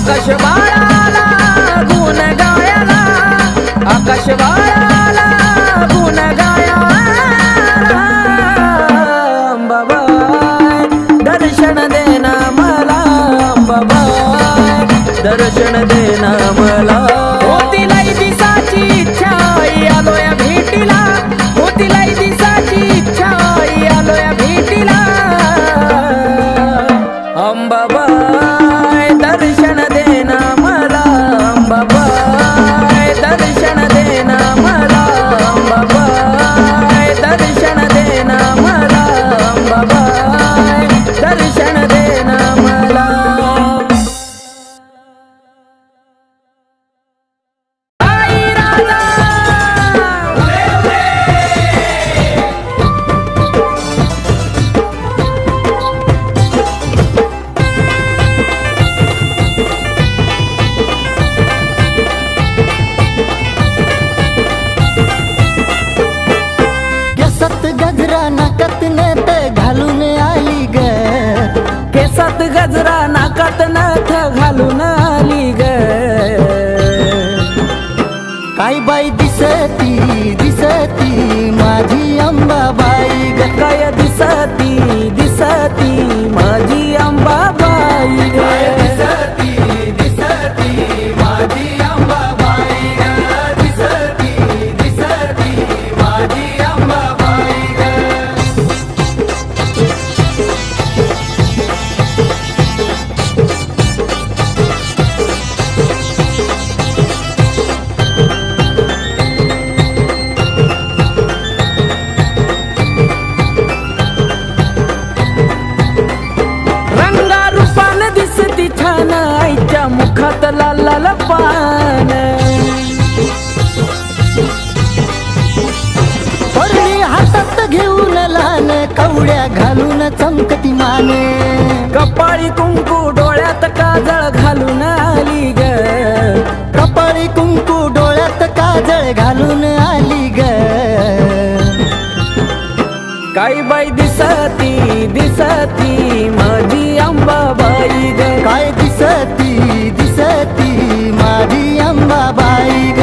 आकाश बाळाला गुण गायला, आकाश बाळाला गुण गायला, अंबाबाई दर्शन देना मला, अंबाबाई दर्शन देना मला. होतीलाई दिसाची इच्छा आलोया भेटीला, होतीलाई दिसाची इच्छा आलोया भेटीला, अंबाबाई दर्शन देना मला, अंबाबाई दर्शन देना मला, अंबाबाई दर्शन देना मला, अंबाबाई दर्शन देना मला. केसात गजरा नाकात नथ घालून आली ग, काय बाई दिसती दिसती माझी अंबाबाई ग, काय दिसती दिसती माझी अंबाबाई ग, दिसती दिसती माझी अंबाबाई ग, दिसती दिसती माझी अंबाबाई ग. रंगारूपान दिसती छान आईच्या मुखात लाल लाल पान, परडी हातात घेऊन लहान कवड्या घालून चमकती मान, कपाळी कुंकू डोळ्यात काजळ घालून आली ग, कपाळी कुंकू डोळ्यात काजळ घालून आली ग. काय बाई दिसती दिसती माझी अंबाबाई ग, काय दिसती दिसती माझी अंबाबाई ग,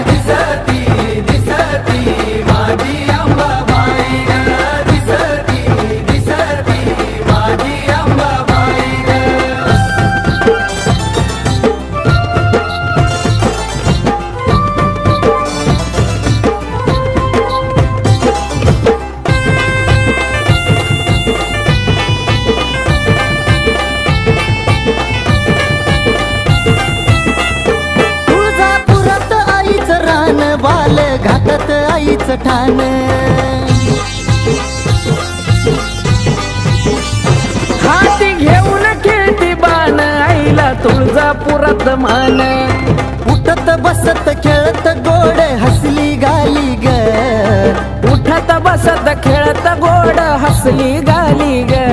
दिसती दिसती माझी अंबाबाई ग, दिसती दिसती माझी अंबाबाई ग. तुळजापुरात आईचं रान, बाल घाटात आईचं ठाण, हाती घेऊन खेळती बाण आईला तुळजापुरात मान, उठत बसत खेळत गोड हसली गाली ग, उठत बसत खेळत गोड हसली गाली ग,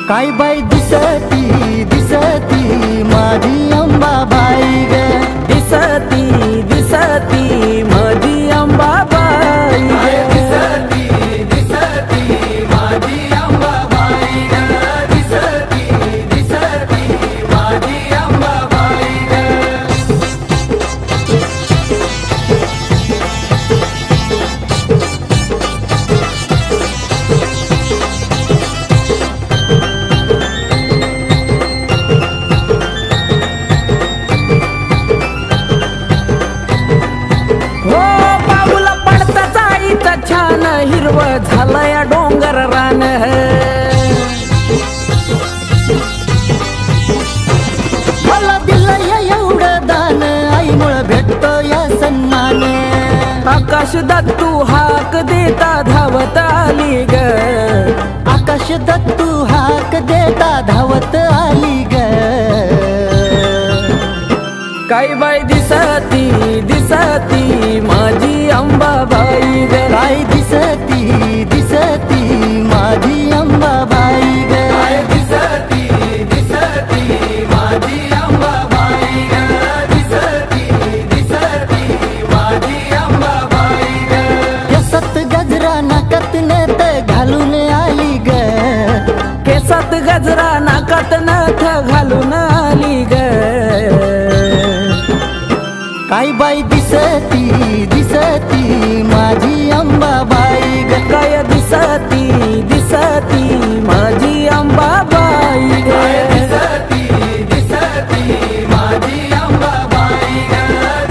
काय बाई दिसती दिसती माझी अंबाबाई ग, दिसती दिसती माझी अंबाबाई ग, दिसती दिसती माझी अंबाबाई ग, दिसती दिसती माझी अंबाबाई ग. हो पाऊला पडताच आईचं छान हिरवं झालंय डोंगर रान, मला दिलंय एवढं दान, आईमुळं भेटतो या सन्मान, आकाश दत्तू हाक देता धावत आली ग, आकाश दत्तू हाक देता धावत आली ग. काय बाई दिसती दिसती माझी अंबाबाई ग, काय दिसती दिसती माझी अंबाबाई ग, दिसती दिसती माझी अंबाबाई ग, दिसती दिसती माझी अंबाबाई ग. केसात गजरा नाकात नथ घालून आली ग, केसात गजरा नाकात नथ घालून आली ग काय बाई दिसती दिसती माझी अंबाबाई ग काय दिसती दिसती माझी अंबाबाई ग दिसती दिसती माझी अंबाबाई ग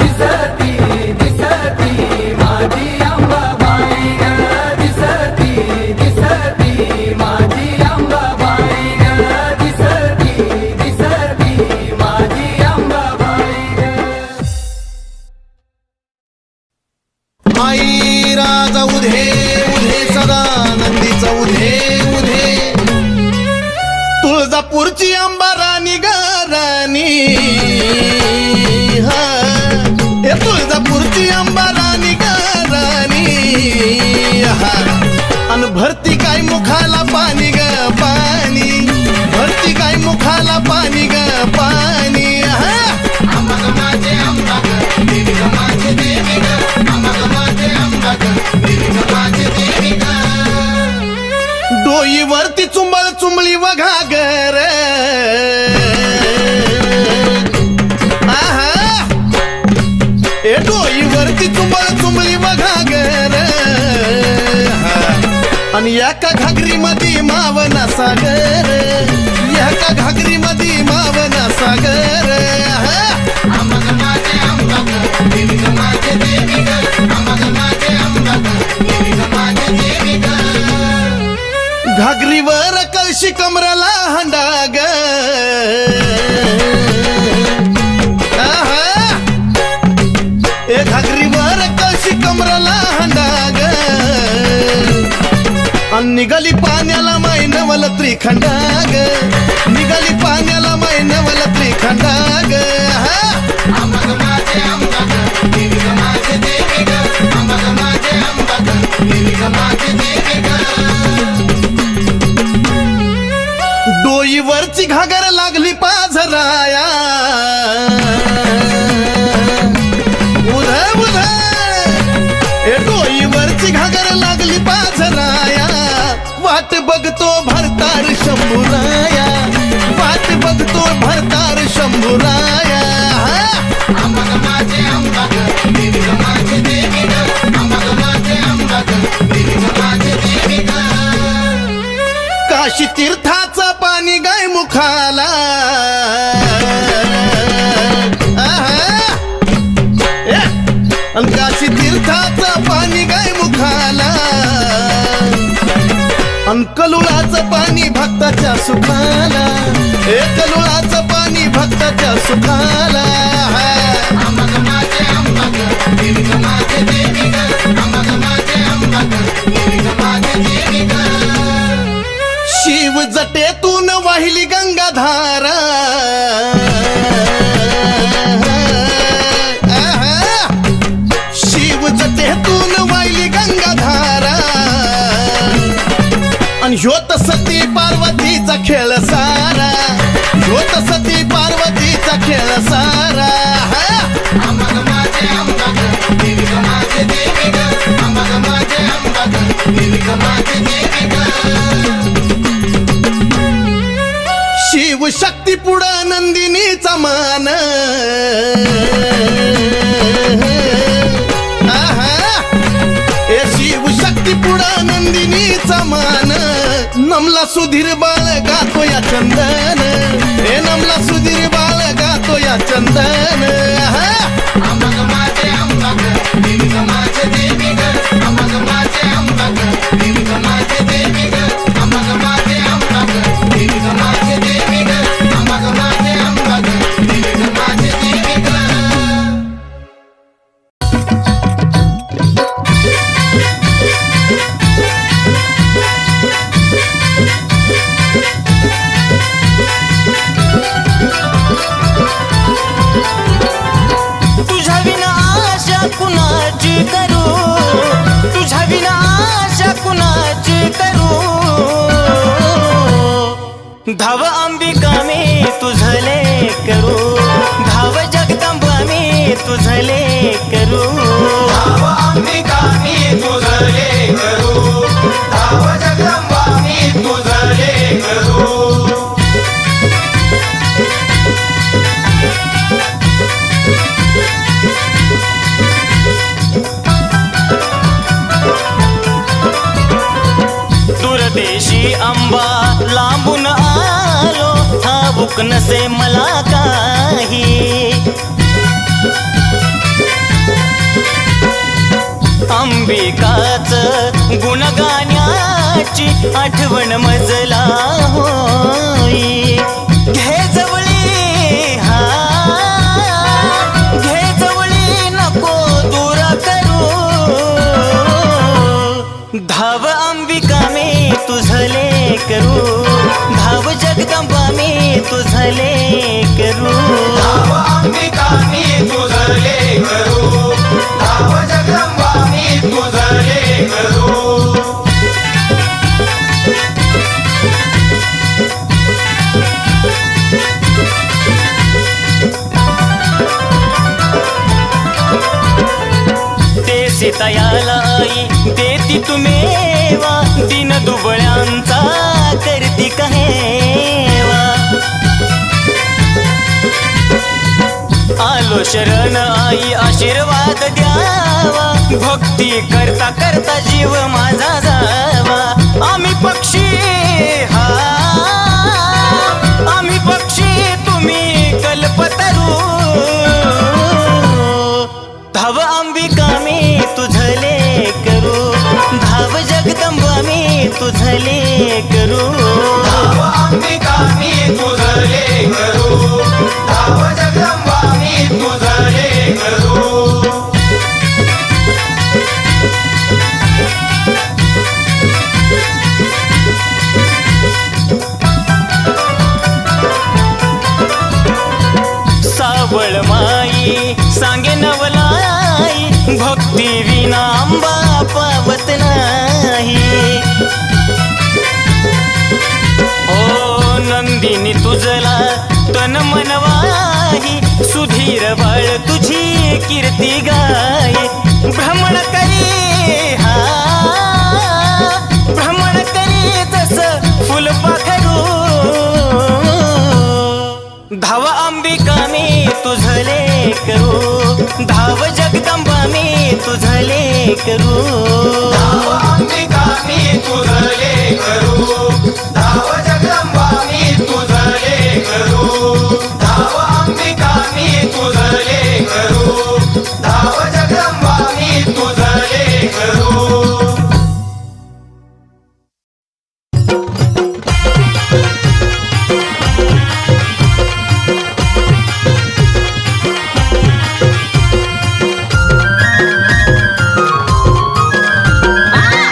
दिसती दिसती माझी अंबाबाई ग दिसती दिसती माझी अंबाबाई ग दिसती दिसती माझी अंबाबाई ग आई राजा उधे उधे सदा नंदीचा उधे उधे तुळजापूरची अंबा राणी ग राणी हा हे तुळजापूरची अंबा राणी ग राणी हा अन भरती काय मुखाला पाणी ग पाणी भरती काय मुखाला पाणी ग पाणी हा आम्हाला माझे अंबा ग देवी ग माझे देवी ग आम्हाला माझे अंबा ग देवी ग माझे देवी ग डोईवरती चुंबळ चुंबळी वघा गर आहा ए डोईवरती चुंबळ चुंबळी वघा गर आणि एका घागरी मध्ये मावना सागर एका घागरी मध्ये मावना सागर आम्हाला माझे अंबा ग देवी ग माझे देवी ग आम्हाला माझे अंबा ग देवी ग माझे देवी ग घागरीवर कळशी कमराला हंडाग ए घागरीवर कळशी कमराला हंडाग अन निघाली पाण्याला मैनवल त्रिखंडाग निघाली पाण्याला मैनवल त्रिखंडाग आम्हाला माझे अंबा ग देवी ग माझे देवी ग आम्हाला माझे अंबा ग देवी ग माझे देवी ग डोईवरची घागर लागली पाझराया उध उध ए डोईवरची घागर लागली पाझराया वाट बघतो भरतार शंभूराया वाट बघतो भरतार शंभूराया आम्हाला माझे अंबा ग देवी ग माझे देवी ग आम्हाला माझे अंबा ग देवी ग माझे देवी ग काशी तीर्थाचं पाणी गाय मुखाला अन काशी तीर्थाचं पाणी गाय मुखाला अन कलुळाचं पाणी भक्ताच्या सुखाला हे कलुळाचं पाणी भक्ताच्या सुखाला आम्हाला माझे अंबा ग देवी ग माझे देवी ग आम्हाला माझे अंबा ग देवी ग माझे देवी ग शिव जटेतून वाहिली गंगाधारा शिव जटेतून वाहिली गंगाधारा आणि ह्योत सती पार्वतीचा खेळ सारा ह्योत सती पार्वतीचा खेळ सारा आम्हाला माझे अंबा ग देवी ग माझे देवी ग आम्हाला माझे अंबा ग देवी ग माझे देवी ग शिव शक्ती पुढं नंदिनीचा मान ए शिव शक्ती पुढं नंदिनीचा मान नमला सुधीर बाळ गातो या चंदन हे नमला सुधीर बाळ गातो या चंदन आम्हाला माझे अंबा ग देवी ग माझे देवी ग आम्हाला माझे अंबा ग देवी ग माझे देवी ग आम्हाला माझे अंबा ग देवी ग माझे देवी ग आम्हाला माझे अंबा ग देवी ग माझे देवी ग तुझ्या विना आशा कुणाची करू तुझ्या विना आशा कुणाची करू धाव अंबिका मी तुझले करू धाव जगदंबा मी तुझले करू धाव अंबिका मी तुझले करू धाव जगदंबा मी तुझले करू ठाऊक नसे मला काही, अंबिकाच गुणगाण्याची आठवण मजला होई. घे जवळी हा घे जवळी नको दूर करू, धाव अंबिका मी तुझले करू, धाव जगदंबा मी तुझले करू. धाव अंबिका मी तुझले करू, धाव जगदंबा मी तुझले करू. ते सीतायाला आई देती तुमेवा, दिन दुबळ्यांचा करती कहेवा. आलो शरण आई आशीर्वाद द्यावा, भक्ती करता करता जीव माझा जावा. आम्ही पक्षी हा आम्ही पक्षी तुम्ही कल्पतरू, धाव अंबिका मी तुझले करू, धाव जगदंबा मी तुझले करू. धाव अंबिका मी तुझले करू, धाव जगदंबा मी तुझले करू. सावळ माई सांगे नवलाई, भक्ती विना अंबा पावत नाही. ओ नंदिनी तुझला तन मनवाही, सुधीर बाळ तुझी कीर्ती गाई. भ्रमण करी हा भ्रमण करी तस फुलपाखरू, धाव अंबिका मी तुझले करू, धाव जगदंबा मी तुझले करू. धाव अंबिका मी तुझले करू, धाव जगदंबा मी तुझले करू. धाव अंबिका मी तुझले करू, धाव जगदंबा मी तुझले करू. आ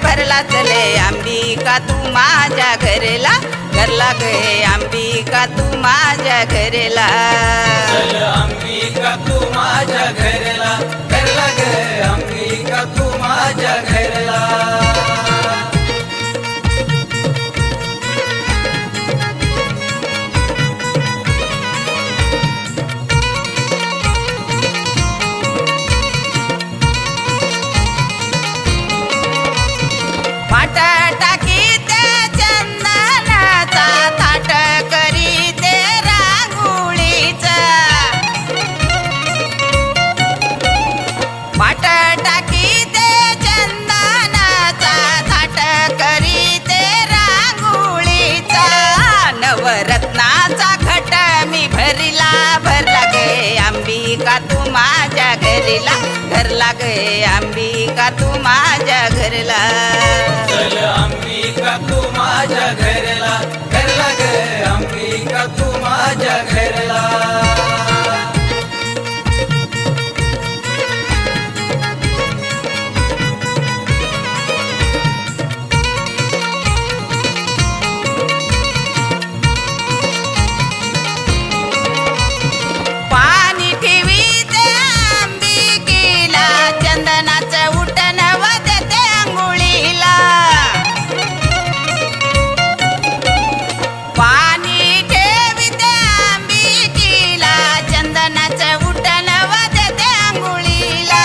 भरला चले अंबिका तू माझ्या घरला घरला गे अंबिका तू माझ्या घरला चल अंबिका तू माझ्या घरला घरला ग अंबिका तू माझ्या घरला पाट टाकी ते चंदनाचा थाट करी ते रांगोळीचा पाट टाकी ते चंदनाचा थाट करी ते रांगोळीचा नवरत्नाचा घट मी भरला भरला गे अंबिका तू माझ्या घरला घरला गे अंबिका तू माझ्या घरला चल अंबिका तू माझ्या घरला घरला ग अंबिका तू माझ्या घरला पाणी ठेवी ते अंबिकेला चंदनाचं उठण वदते अंघोळीला पाणी ठेवी ते अंबिकेला चंदनाचं उठण वदते अंघोळीला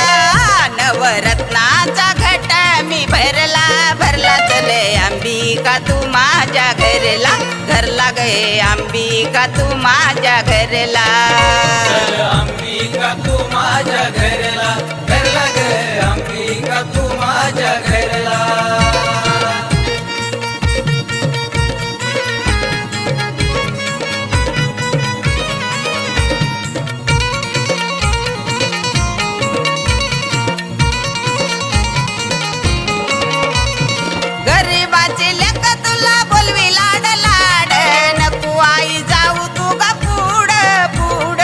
नवरत्नाचा घट मी भरला भरला चले अंबिका तू माझ्या घरला घरला गे अंबिका तू माझ्या घरला चल अंबिका तू माझ्या घरला घरला ग अंबिका तू माझ्या घरला गरीबाचे लेक तुला बोलवी लाड लाड नको आई जाऊ तू गा पुढ पुढ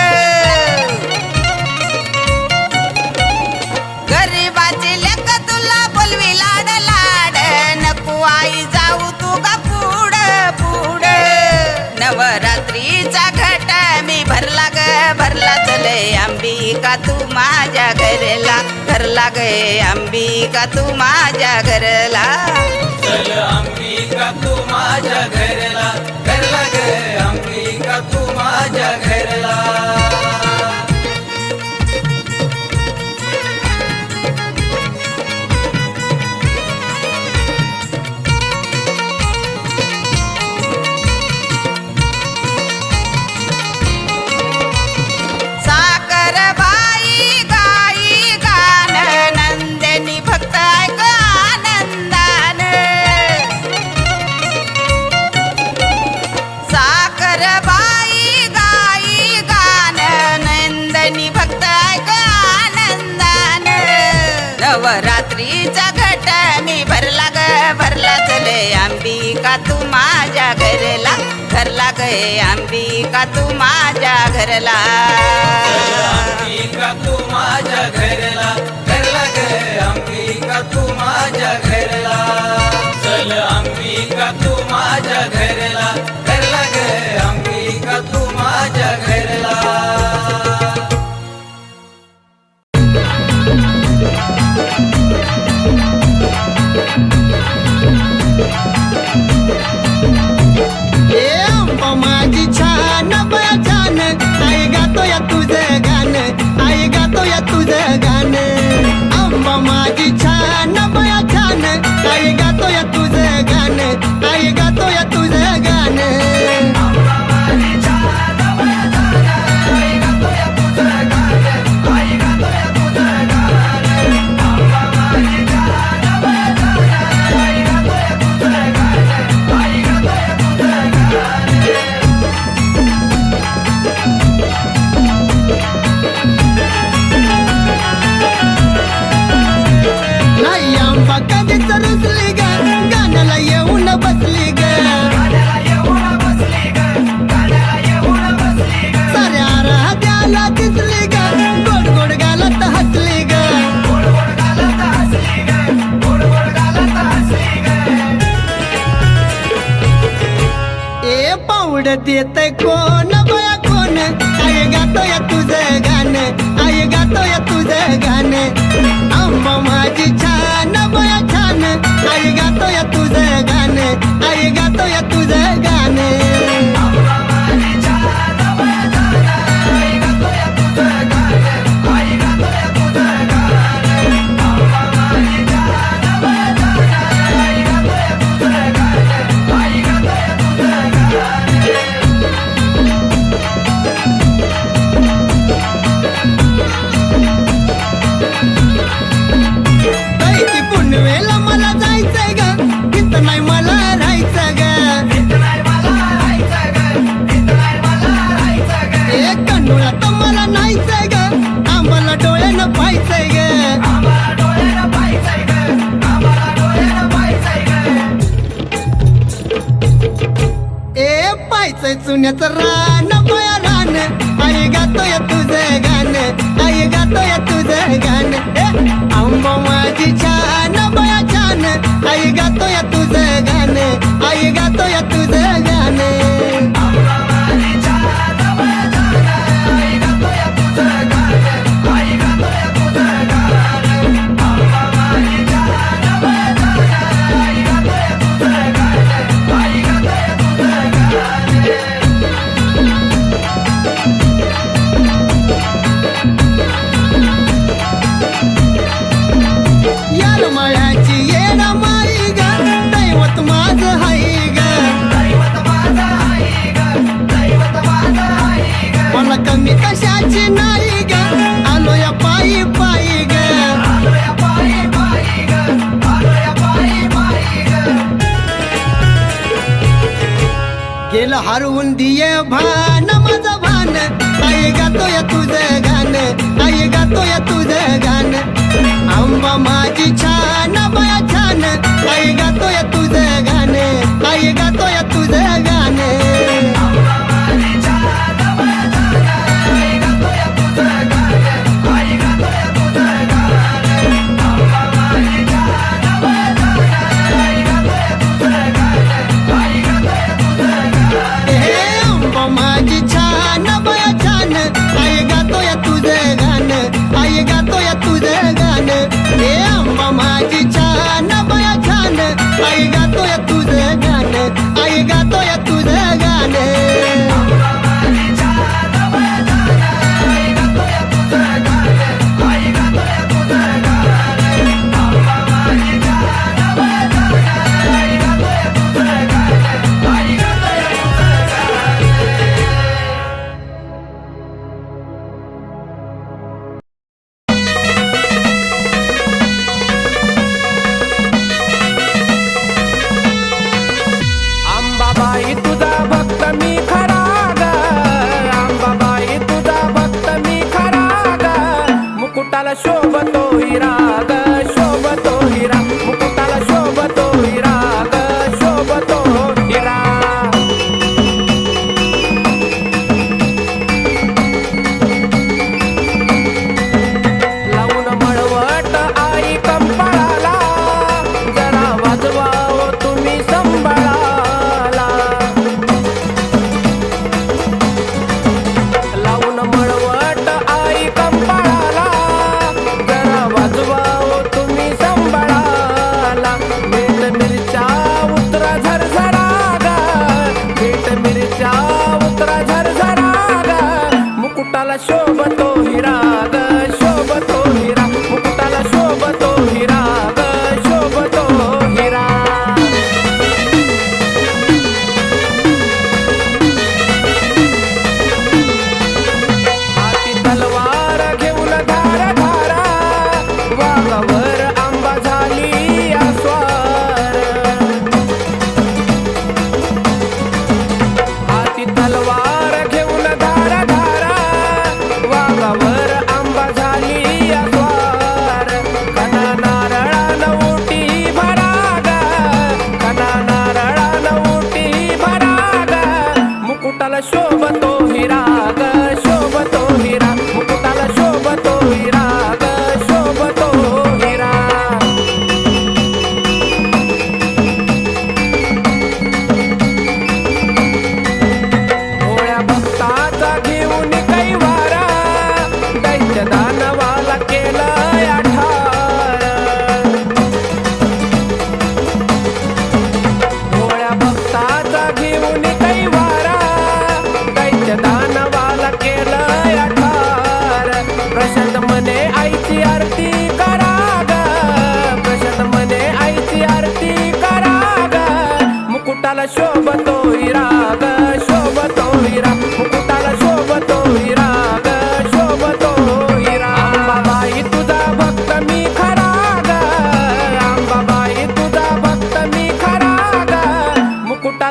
गरीबाचे लेक तुला बोलवी लाड लाड नको आई जाऊ तू गा पुढ पुढ नवरात्रीचा घट मी भरला ग भरला चले अंबिका तू माझ्या घरला घरला गे अंबिका तू माझ्या घरला चल अंबिका तू माझ्या घरला घरला ग अंबिका तू माझ्या घरला साखर बाई गाई गान नंदिनी भक्त ऐक आनंदान साखर बाई गाई गान नंदिनी भक्त ऐक आनंदान नवरात्रीचा घट मी भरला ग भरला चले अंबिका तू माझ्या घरला घरला गे अंबिका तू माझ्या घरला अंबिका तू माझ्या घरला घरला ग अंबिका तू माझ्या घरला चल अंबिका तू माझ्या घरला घरला ग अंबिका तू माझ्या घरला ए अंबा माझी छान बया छान आई गातो या तुझं गाणं आई गातो या तुझं गाणं अंबा माझी छान बया छान गोड देतय कोण बया कोण आई गातोय तुझं गाणं आई गातोय तुझं गाणं आंबा माझी छान बया छान आई गातोय तुझं गाणं आई गातोय तुझं गाणं कैकी पुनवेला मला जायचंय ग इथं नाही मला राहायचं ग एक कन्नूला तर मला नाहीचंय ग आम्हाला डोळ्यानं पाहायचंय ग ए पाहायचंय चुन्याचं रान बया रान आई गातोय तुझं गाणं आई गातोय तुझं गाणं आंबा माझी छान बया छान आई गातोय तुझं गाणं आई गातोय तुझं गाणं यार मळ्याची येणा माई ग दैवत माझं हाय ग मला कमी कशाची नाही ग आलो या पायी पायी ग गेलं हरवून दिये भान माझं भान आई गातोय तुझं गाणं आई गातोय तुझं गाणं आंबा माझी छान बया छान आई गातोय तुझं गाणं आई गातोय तुझं गाणं आंबा माझी छान बया छान आई गातोय तुझं गाणं आई गातोय तुझं गाणं हे आंबा माझी छान बया छान आई गातोय तुझं गाणं आई गातोय तुझं गाणं अंबाबाई तुझा भक्त मी खरा ग अंबाबाई तुझा भक्त मी खरा ग मुकुटाला शोभतो हिरा ग शोभतो हिरा मुकुटाला शोभतो हिरा ग शोभतो हिरा लावून मळवट आई कंपाळाला जरा वाजवा हो तुम्ही संभाळाला लावून मळवट आई कंपाळाला जरा वाजवा हो तुम्ही संभाळाला मीठ मिरच्या उतरा झरझरा ग मीठ मिरच्या उतरा झरझरा ग मुकुटाला शोभतो हिरा ग शोभतो हिरा मुकुटाला शोभतो हिरा ग शोभतो हिरा हाती तलवार घेऊन धारा धारा वाघावर आंबा झाली आस्वार हाती तलवार घेऊन धारा धारा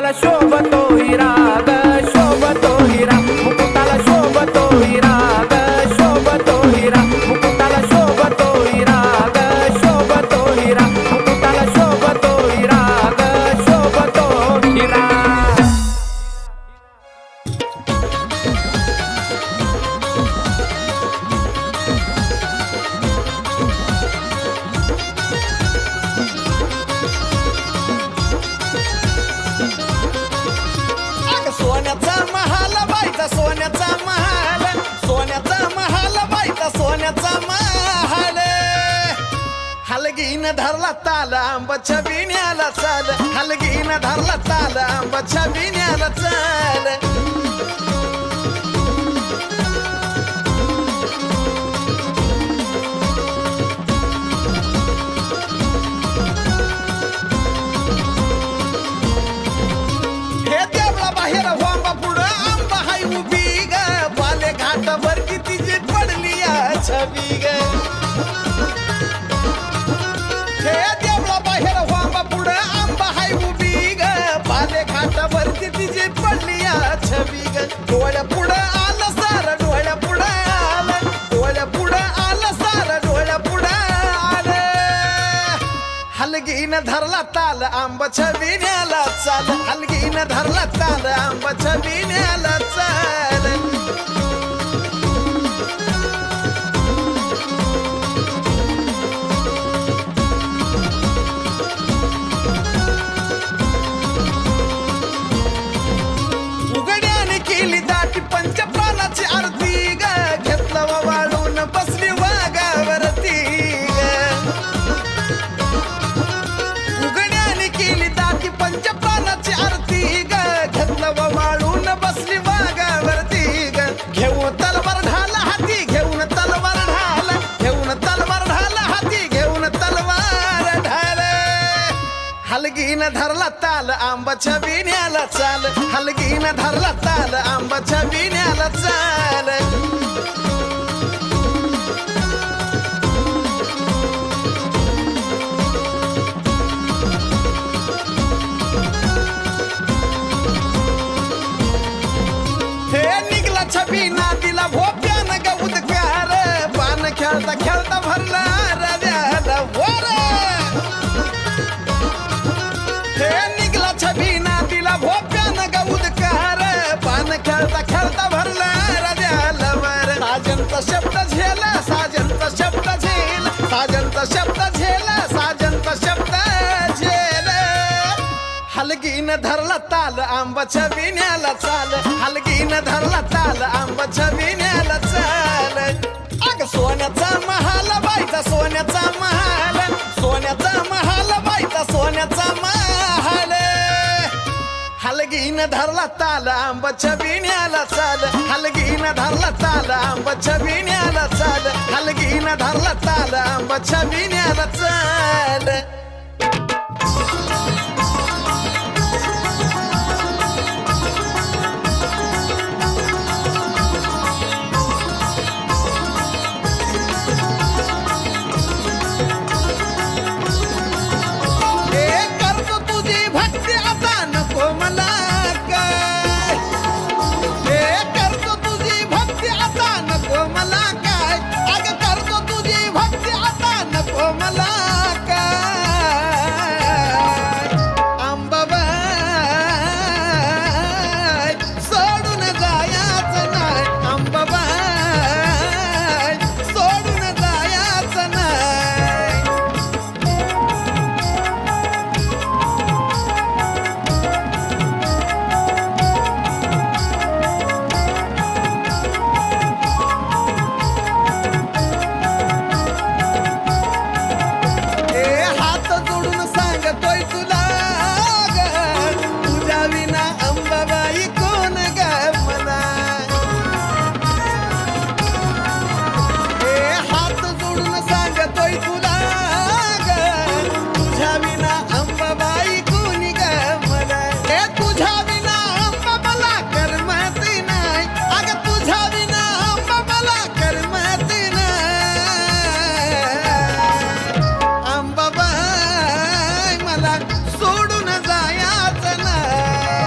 मुकुटाला शोभतो हिरा ग शोभतो हिरा मुकुटाला शोभतो हिरा ग शोभतो हिरा मुकुटाला शोभतो हिरा ग शोभतो हिरा मुकुटाला शोभतो हिरा ग शोभतो हिरा. सोन्याचा महाल बाईचा सोन्याचा महाल सोन्याचा महाल बाईचा सोन्याचा महाल हलगीन धरला ताल आंबाच्या बिण्याला चाल हलगीन धरला ताल आंबाच्या बिण्याला चाल. हे देवळा बाहेर वांबा पुढं आंबा हाय उभी ग बाले घाटावर किती जी पडली या छबी ग. हे देवळा बाहेर वांबा पुढं आंबा हाय उभी ग बाले घाटावर किती जी पडली या छबी ग. डोळ्या पुढं आलं सार डोळ्या पुढं आलं डोळ्या पुढं आलं सार डोळ्या पुढं आलं. हलगीन धरला ताल आंबाच्या बिण्याला चाल हलगीन धरला ताल आंबाच्या बिण्याला चाल. उघड्याने केली दाटी पंचप्राणाची आरती ग घेतलं वाळून बसली वाघावरती ग. उघड्याने केली दाटी पंचप्राणाची आरती ग घेतलं वाळून बसली वाघावरती ग. घेऊन तलवार ढाल हाती घेऊन तलवार ढाल घेऊन तलवार ढाल हाती घेऊन तलवार ढाल. हलगीन धरला ताल आंबाच्या बिण्याला चाल हलगीन धरला ताल आंबाच्या बिण्याला चाल. हे निघला छबी नातीला भोप्यान ग उदकार पान खेळता खेळता भरला रद्याला वर. हे निघला छबी नातीला भोप्यान ग उदकार पान खेळता खेळता भरला रद्याला वर. साजनचा शब्द झेला साजनचा शब्द झेल साजनचा शब्द झेला साजनचा शब्द झेल. हलगीन धरला ताल आंबाच्या बिण्याला चाल हलगीन धरला ताल आंबाच्या बिण्याला चाल. अग सोन्याचा महाल बाईचा सोन्याचा महाल सोन्याचा महाल बाईचा सोन्याचा महाल. हलगीन धरला ताल आंबाच्या बिण्याला चाल हलगीन धरला ताल आंबाच्या बिण्याला चाल हलगीन धरला ताल आंबाच्या बिण्याला चाल. करतो तुझी भक्ती आता नको मला काय. हे करतो तुझी भक्ती आता नको मला काय. अग करतो तुझी भक्ती आता नको मला काय. अंबाबाई सोडून जायचं नाही अंबाबाई सोडून जायचं नाही. हात जोडून सांगतोय तुला ग तुझ्या विना अंबाबाई कोण ग मला. हात जोडून सांगतोय तुला ग तुझ्या विना अंबाबाई कोणी ग मला. तुझ्या विना अंबा मला करमत नाही अग तुझ्या विना अंबा मला करमत नाही. अंबाबाई मला सोडून जायचं नाही.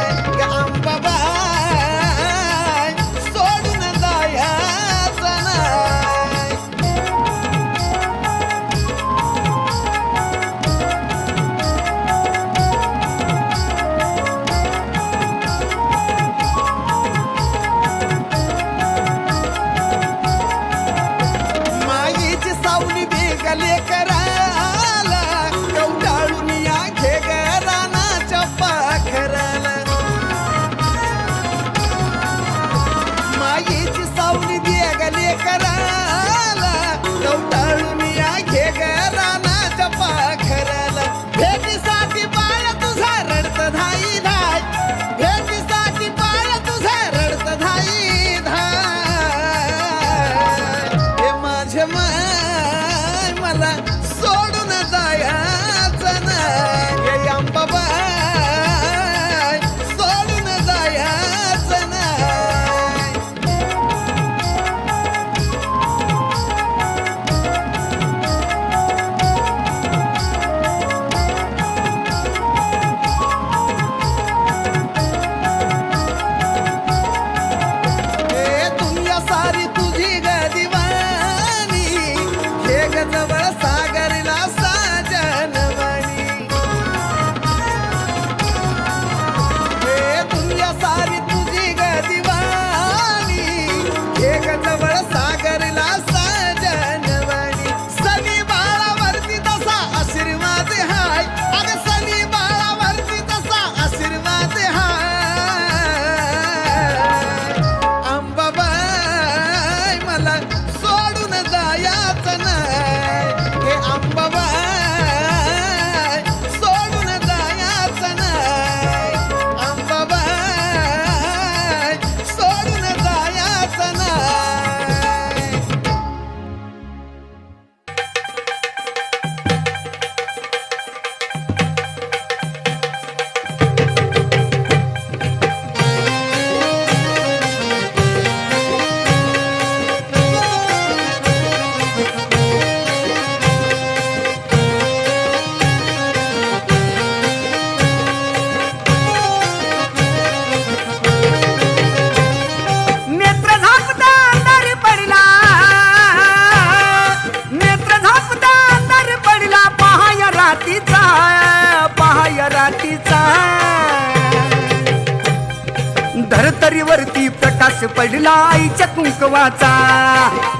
धरतरीवरती प्रकाश पडला आईच्या कुंकवाचा,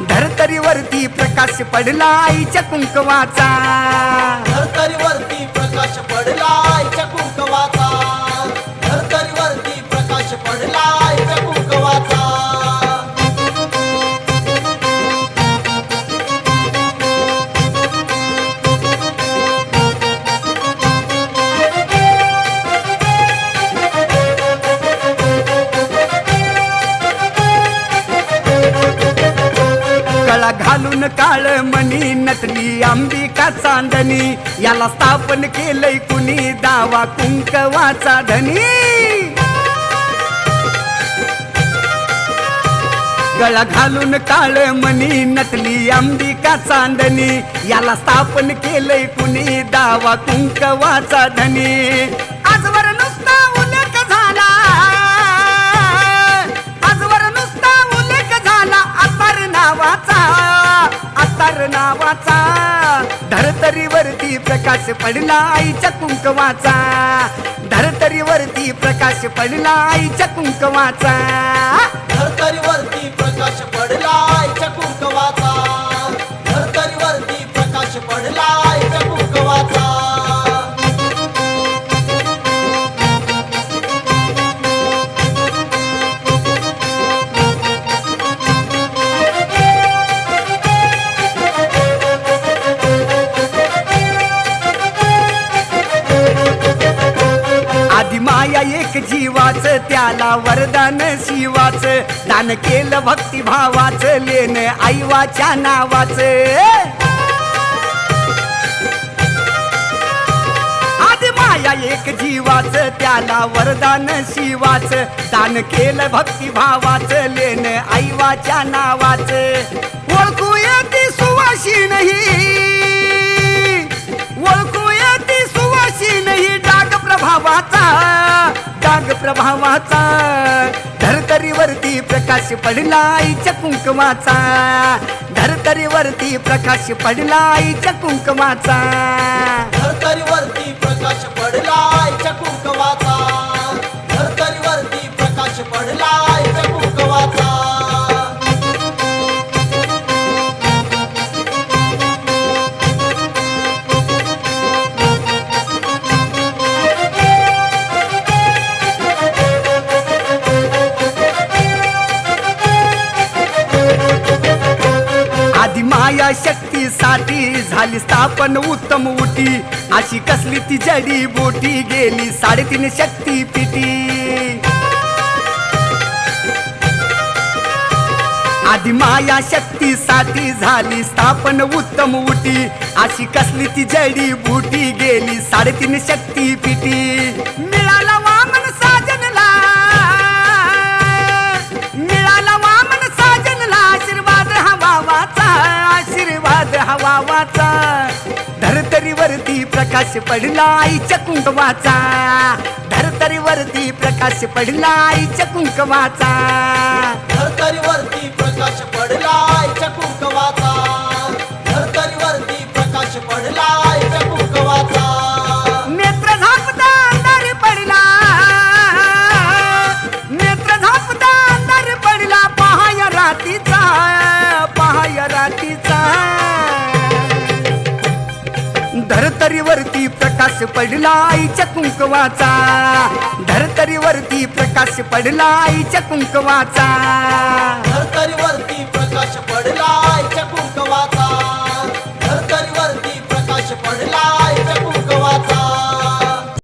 धरतरीवरती प्रकाश पडला आईच्या कुंकवाचा. धरतरीवरती प्रकाश पडला आईच्या कुंकवाचा, धरतरीवरती प्रकाश पडला आईच्या कुंकवाचा. कळा घालून काळ मणी नटली अंबिका चांदणी, याला स्थापन केलंय कुणी दावा कुंकवाचा धनी. गळा घालून काळ मणी नटली अंबिका चांदणी, याला स्थापन केलंय कुणी दावा कुंकवाचा धनी. आजवर नुसता उल्लेख झाला, आजवर नुसता उल्लेख झाला अत्तर नावाचा, अत्तर नावाचा. धरतरीवरती प्रकाश पडला आईच्या कुंकवाचा, धरतरीवरती प्रकाश पडला आईच्या कुंकवाचा. धरतरीवरती प्रकाश पडला आईच्या कुंकवाचा, धरतरीवरती प्रकाश पडला आईच्या कुंकवाचा. आधी माया एक जीवाच, त्याला वरदान शिवाच, दान केलं भक्तिभावाच, लेन आईवाच्या नावाच. आधी माया एक जीवाच, त्याला वरदान शिवाच, दान केलं भक्तिभावाच, लेन आईवाच्या नावाच. ओळखू येती सुवाशी नाही, ओळखू येती सुवाशी नाही डाग प्रभावाचा, डाग प्रभावाचा. धरतरीवरती प्रकाश पडला आईच्या कुंकवाचा, धरतरीवरती प्रकाश पडला आईच्या कुंकवाचा. धरतरीवरती प्रकाश पडला आईच्या कुंकवाचा, धरतरीवरती प्रकाश पडला आईच्या कुंकवाचा. आधी माया शक्तीसाठी झाली स्थापन उत्तम उटी, अशी कसली ती जडी बोटी गेली 3.5 शक्ती पिटी. आधी माया शक्तीसाठी झाली स्थापन उत्तम उटी, अशी कसली ती जडी बुटी गेली 3.5 शक्ती पिटी. मिळाला वामन साजनला, मिळाला वामन साजनला आशीर्वाद हवावाचा, आशीर्वाद हवावाचा. धरतरीवरती प्रकाश पडला आईच्या कुंकवाचा, धरतरीवरती प्रकाश पडला आईच्या कुंकवाचा. धरतरीवरती प्रकाश पडला आईच्या कुंकवाचा, धरतरीवरती प्रकाश पडला आईच्या कुंकवाचा. नेत्र झापता अंधार पडला, नेत्र झापता अंधार पडला, पहाय रातीचा, पहाय रातीचा. धरतरीवरती प्रकाश पडला आईच्या कुंकवाचा, धरतरीवरती प्रकाश पडला आईच्या कुंकवाचा. धरतरीवरती प्रकाश पडला आईच्या कुंकवाचा.